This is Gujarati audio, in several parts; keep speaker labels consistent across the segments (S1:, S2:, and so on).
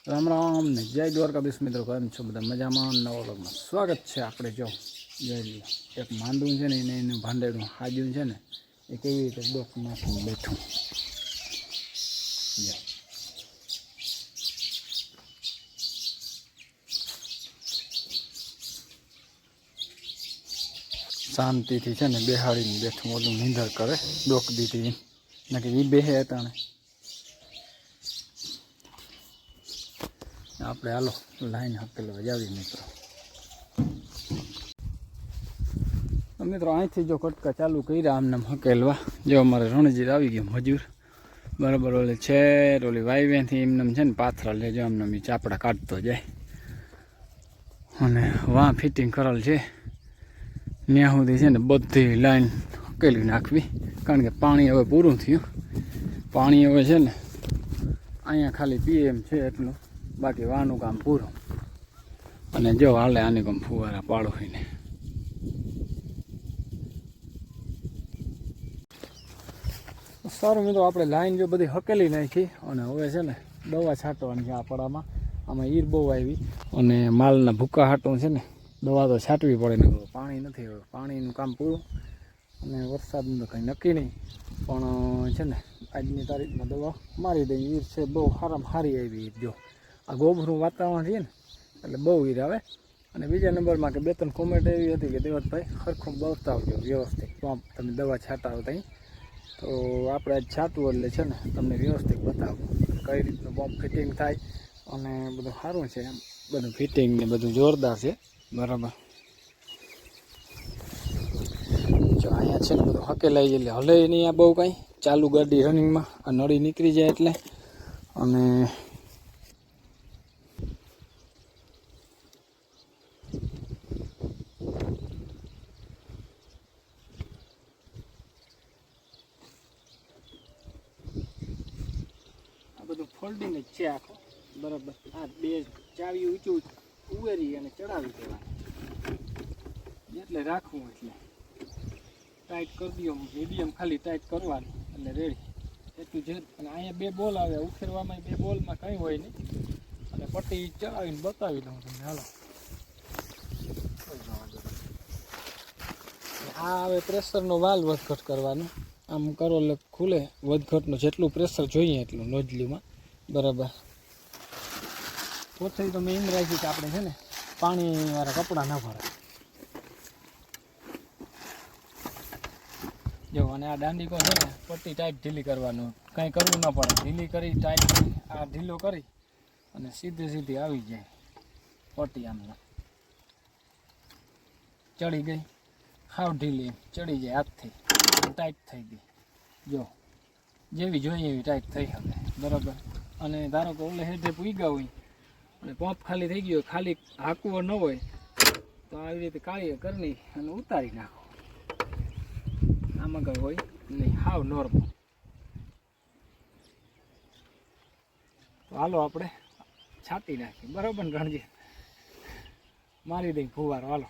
S1: રામ રામ ને જય દ્વારકાધીશ મિત્રો, કેમ છો બધા? મજામાં? નવા વ્લોગમાં સ્વાગત છે. આપણે જો જોઈ એક માંડવું છે ને એનું ભાંડેડું હાજ્યું છે ને એ કેવી રીતે ડોક નાખીને બેઠું. શાંતિથી છે ને બેહાડીને બેઠું, ઓલું નીંદર કરે ડોક દીધી નક્કી એ બેહે હતા ને. આપણે હાલો લાઈન હકેલવા જાવી મિત્રો અહીંથી જો કટકા ચાલુ કર્યા આમને હકેલવા. જો અમારે રણજીત આવી ગયો મજૂર બરાબર. ઓલે છે ઓલી વાઈવેથી એમને છે ને પાથરા લેજો આમને ચાપડા કાઢતો જાય. અને વાં ફિટિંગ કરેલ છે ત્યાં સુધી છે ને બધી લાઈન હકેલી નાખવી, કારણ કે પાણી હવે પૂરું થયું. પાણી હવે છે ને અહીંયા ખાલી પીએમ છે એટલું, બાકી વાનું કામ પૂરું. અને જો હાલે આની કામ ફુવારા પાડો હોઈને. સારું મિત્રો, આપણે લાઈન જો બધી હકેલી નાખી અને હવે છે ને દવા છાંટવાની છે આ પડામાં. આમાં ઈર બહુ આવી અને માલના ભૂકા હાટું છે ને દવા તો છાંટવી પડે ને પાણી નથી. હવે પાણીનું કામ પૂરું અને વરસાદનું તો કંઈ નક્કી નહીં, પણ છે ને આજની તારીખમાં દવા મારી દઈ. ઈર છે બહુ સારામાં સારી આવી ઈર. જો આ ગોભરું વાતાવરણ છે ને એટલે બહુ ઈર આવે. અને બીજા નંબરમાં કે બે ત્રણ કોમેન્ટ એવી હતી કે દેવતભાઈ સરખું બતાવજો વ્યવસ્થિત પંપ તમે દવા છાંટાવો ત્યાં. તો આપણે આજ છાંટવું એટલે છે ને તમને વ્યવસ્થિત બતાવું કઈ રીતનું પંપ ફિટિંગ થાય અને બધું સારું છે. એમ બધું ફિટિંગ ને બધું જોરદાર છે બરાબર. જો અહીંયા છે ને બધું હકેલાઈ એટલે હલે નહીં આ બહુ કાંઈ. ચાલુ ગાડી રનિંગમાં આ નળી નીકળી જાય એટલે. અને બધું ફોલ્ડિંગ જ છે આખો બરાબર. આ બે ચાવી ઊંચું ઉવેરી અને ચડાવી દેવાની એટલે રાખવું. એટલે ટાઈટ કરી દો, મીડિયમ ખાલી ટાઈટ કરવાની એટલે રેડી એટલું છે. અને અહીંયા બે બોલ આવે ઉખેરવામાં, બે બોલમાં કંઈ હોય નહીં. અને પટ્ટી ચડાવીને બતાવી દઉં તમને હાલો. આ હવે પ્રેશરનો વાલ વધઘટ કરવાનો. આમ કરો એટલે ખુલે વધઘટનું જેટલું પ્રેશર જોઈએ એટલું નોજલીમાં બરાબર. પોતે તો મેં એમ રાખી કે આપણે છે ને પાણીવાળા કપડાં ના ભરાય. જો અને આ દાંડીકો છે ને પટ્ટી ટાઈટ ઢીલી કરવાનું, કાંઈ કરવું ન પડે. ઢીલી કરી ટાઈટ કરી આ ઢીલો કરી અને સીધી આવી જાય પટ્ટી. આમના ચડી ગઈ હાવ ઢીલી ચડી જાય હાથથી ટાઈટ થઈ ગઈ. જો જેવી જોઈએ એવી ટાઈટ થઈ શકે બરાબર. અને ધારો કે ઓલે હેઠે પૂગ્યા હોય અને પંપ ખાલી થઈ ગયો, ખાલી હાંકવો ન હોય તો આવી રીતે કાળી કરી અને ઉતારી નાખો. આમાં કંઈ હોય નહીં, હાવ નોર્મલ. તો હાલો આપણે છાંટી નાખીએ બરાબર ને રણજીત? મારી દઈ ફુવારો હાલો.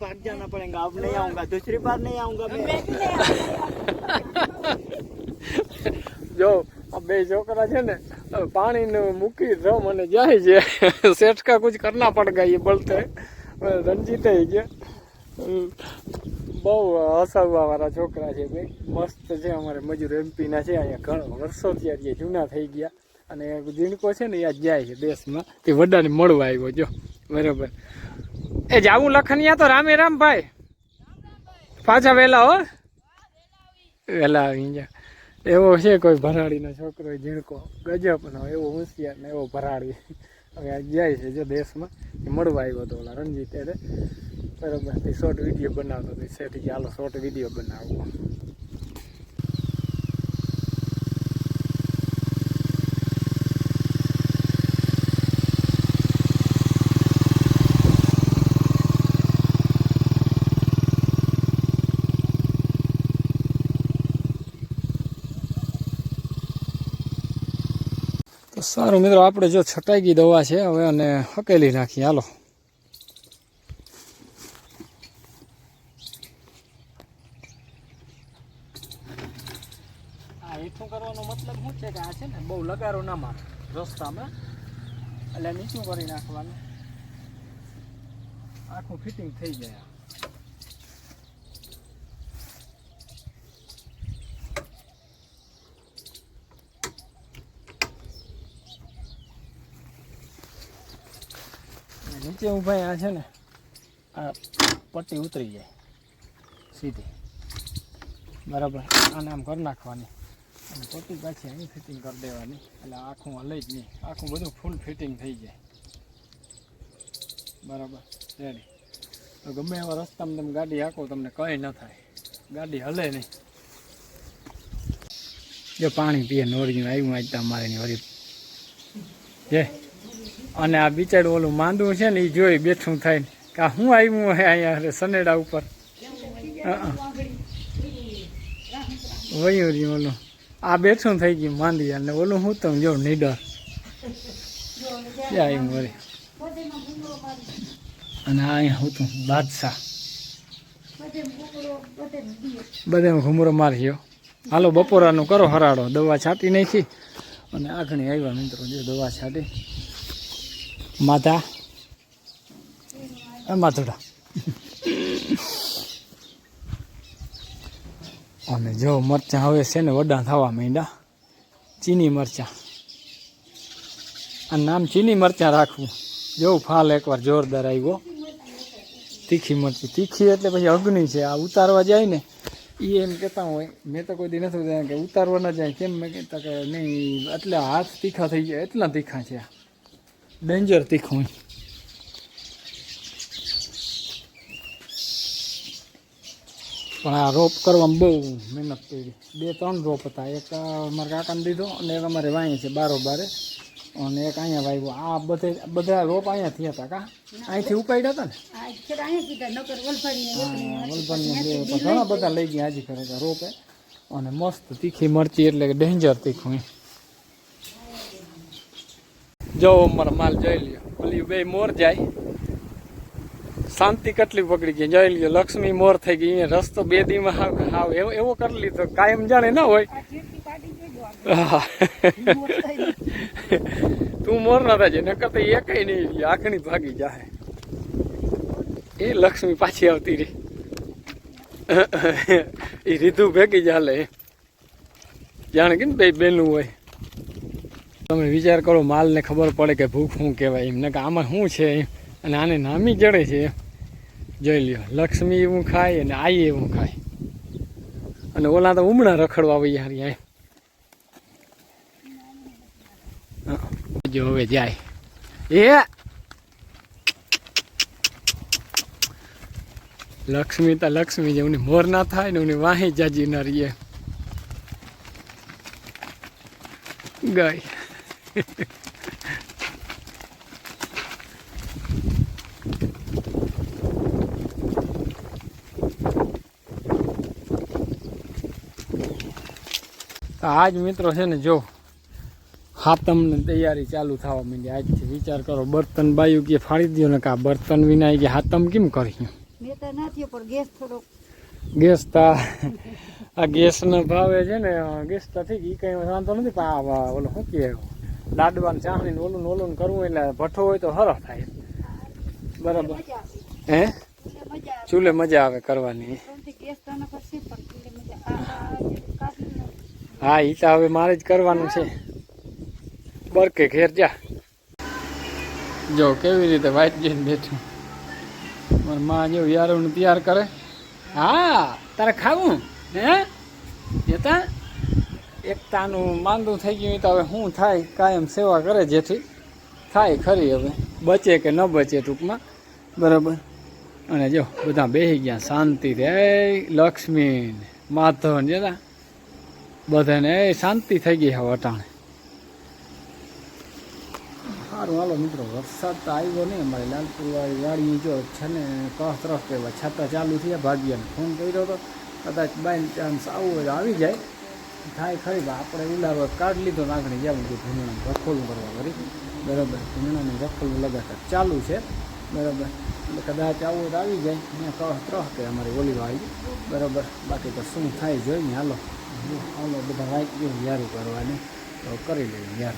S2: भाग जाना पड़ेगा, अब नहीं आऊंगा, दूसरी बार नहीं आऊंगा मैं।
S1: જો આ બે છોકરા છે ને પાણીનું મૂકી રમ અને જાય છે. સેઠકા કુછ કરના પડેગા એ બોલતે. રણજીતે ગયા બહુ હસાવવા વાળા છોકરા છે ભાઈ, મસ્ત છે. અમારે મજૂર એમપીના છે અહીંયા ઘણા વર્ષોથી આજે જૂના થઈ ગયા. અને જીણકો છે ને યાદ જાય છે દેશમાં તે વડાને મળવા આવ્યો. જો બરાબર એ જાવું લખનિયા તો રામે રામ ભાઈ, પાછા વહેલા હો, વહેલા આવી ગયા. એવો છે કોઈ ભરાડીનો છોકરો ઝીણકો ગજબનો, એવો હોશિયાર ને એવો ભરાડી. હવે આ જાય છે જો દેશમાં મળવા આવ્યો હતો ઓલા રણજીત એટલે બરાબર. તે શોર્ટ વિડીયો બનાવતો હતો સેઠ કે હાલો શોર્ટ વિડીયો બનાવવો. તો સારું મિત્રો, આપણે જો છટાઈ ગઈ દવા છે હવે, અને હકેલી નાખીએ. હાલો. આ હેઠું કરવાનો મતલબ શું છે કે આ છે ને બહુ લગારો ના મારે રસ્તામાં, એટલે નીચું કરી નાખવાનું, આખું ફિટિંગ થઈ જાય. નીચે ઊભા આ છે ને આ પટ્ટી ઉતરી જાય સીધી, બરાબર. આને આમ કરી નાખવાની અને પટ્ટી પાછી અહીં ફિટિંગ કરી દેવાની, એટલે આખું હલે જ નહીં, આખું બધું ફૂલ ફિટિંગ થઈ જાય. બરાબર, રેડી. તો ગમે એવા રસ્તામાં તમે ગાડી હાંકો તમને કંઈ ન થાય, ગાડી હલે નહીં. જો પાણી પીએ નોરીનું આવ્યું આજ તમારે ની વળી જે, અને આ બિચારું ઓલું માંદું છે ને એ જોઈ બેઠું થાય ને કે શું આવ્યું હે અહીંયા સનેડા ઉપર. વયું રહ્યું ઓલું, આ બેઠું થઈ ગયું માંદી, અને ઓલું હું તો જો નીડર ક્યાં આવ્યું વળી. અને આ અહીંયા હું તો બાદશાહ બધે ઘુમરો માર્યો. હાલો બપોરાનું કરો હરાડો, દવા છાંટી નાખી અને આઘણી આવ્યા મિત્રો, જો દવા છાંટી. માથા માથુડા અને જો મરચાં હવે છે ને વડા થવા માંડ્યા, ચીની મરચાં. આ નામ ચીની મરચાં રાખવું. જો ફાલ એકવાર જોરદાર આવ્યો, તીખી મરચી. તીખી એટલે પછી અગ્નિ છે, આ ઉતારવા જાય ને એ એમ કહેતા હોય, મેં તો કોઈ દી નથી કે ઉતારવા ન જાય. કેમ મેં કહેતા કે નહીં, એટલે હાથ તીખા થઈ જાય, એટલા તીખા છે, ડેન્જર તીખું. પણ આ રોપ કરવામાં બહુ મહેનત કરી. 2-3 રોપ હતા, એક અમારા કાકાને દીધો અને એક અમારે વાંઈ છે બારોબારે, અને એક અહીંયા વાવ્યો. આ બધા રોપ અહીંયા થયા હતા. કા અહીંથી ઉપાડ્યા હતા ને વલભાની, ઘણા બધા લઈ ગયા હાજી ખરેખર રોપે. અને મસ્ત તીખી મરચી, એટલે કે ડેન્જર તીખું. જો મારા માલ જોઈ લ્યો, ઓલી બે મોર જાય, શાંતિ કેટલી પકડી ગઈ જોઈ લ્યો. લક્ષ્મી મોર થઈ ગઈ. અહીંયા રસ્તો 2 દીમાં હાવ એવો કરી લીધો, કાયમ જાણે ના હોય. તું મોર ના થાય નકર તો એ કઈ નહીં, આખણી ભાગી જાય. એ લક્ષ્મી પાછી આવતી રહી, એ રીધુ ભેગી ચાલે, જાણે કે ને બે બેનું હોય. તમે વિચાર કરો, માલને ખબર પડે કે ભૂખ શું કહેવાય એમ, ને કે આમાં શું છે એમ, અને આને નામી જડે છે એમ. જોઈ લ્યો, લક્ષ્મી એવું ખાય અને આઈ એવું ખાય, અને ઓલા તો ઉમણા રખડવા આવી હારી એમ. જો હવે જાય એ લક્ષ્મી તો લક્ષ્મી છે, ઉની મોર ના થાય ને ઉની વાહી જાજી ના રહીએ ગઈ. આજ મિત્રો છે ને, જો હાતમની તૈયારી ચાલુ થવા માંડી આજથી. વિચાર કરો, બર્તન બાયું કે ફાડી દો ને, કા બર્તન વિના કે હાતમ કેમ કરી. ગેસ તા આ ગેસના ભાવે છે ને, ગેસ તો થઈ ગઈ કઈ વાંધો નથી, પણ ઓલું શું કહે લાડવાનું ચાહણીને ઓલું કરવું એટલે ભઠ્ઠો હોય તો હરખ થાય. બરાબર હે, ચૂલે મજા આવે કરવાની. હા એ તો હવે મારે જ કરવાનું છે. બરકે ઘેર જા. જો કેવી રીતે વાઈટ જઈને બેઠું, મારી માં જો યારોને તૈયાર કરે. હા તારે ખાવું હે જતા એકતાનું માંદું થઈ ગયું તો હવે શું થાય, કાયમ સેવા કરે જેથી થાય ખરી. હવે બચે કે ન બચે ટૂંકમાં, બરાબર. અને જો બધા બેસી ગયા શાંતિથી, લક્ષ્મી માધવ જતા બધાને શાંતિ થઈ ગઈ હવે અટાણે. સારું હાલો મિત્રો, વરસાદ તો આવ્યો નહીં. અમારે લાલપુર વાળી જો છે ને કહ તરફ એવા છાતા ચાલુ થયા. ભાગ્યને ફોન કર્યો હતો, કદાચ બાય ચાન્સ આવવું હોય તો આવી જાય, થાય ખરી બા આપણે ઉલારો કાઢ લીધો નાખણી જવું હતું ભૂંગળાનું રખોલું કરવા કરી બરાબર ભૂંગળાનું રખોલું લગાતાર ચાલુ છે બરાબર એટલે કદાચ આવું તો આવી જાય અહીંયા ત્રહ કે અમારી ઓલી વાળી બરાબર બાકી તો શું થાય જોઈએ હાલો હાલો બધા રાઈટ ગયું યારું કરવાની તો કરી લઈએ યાર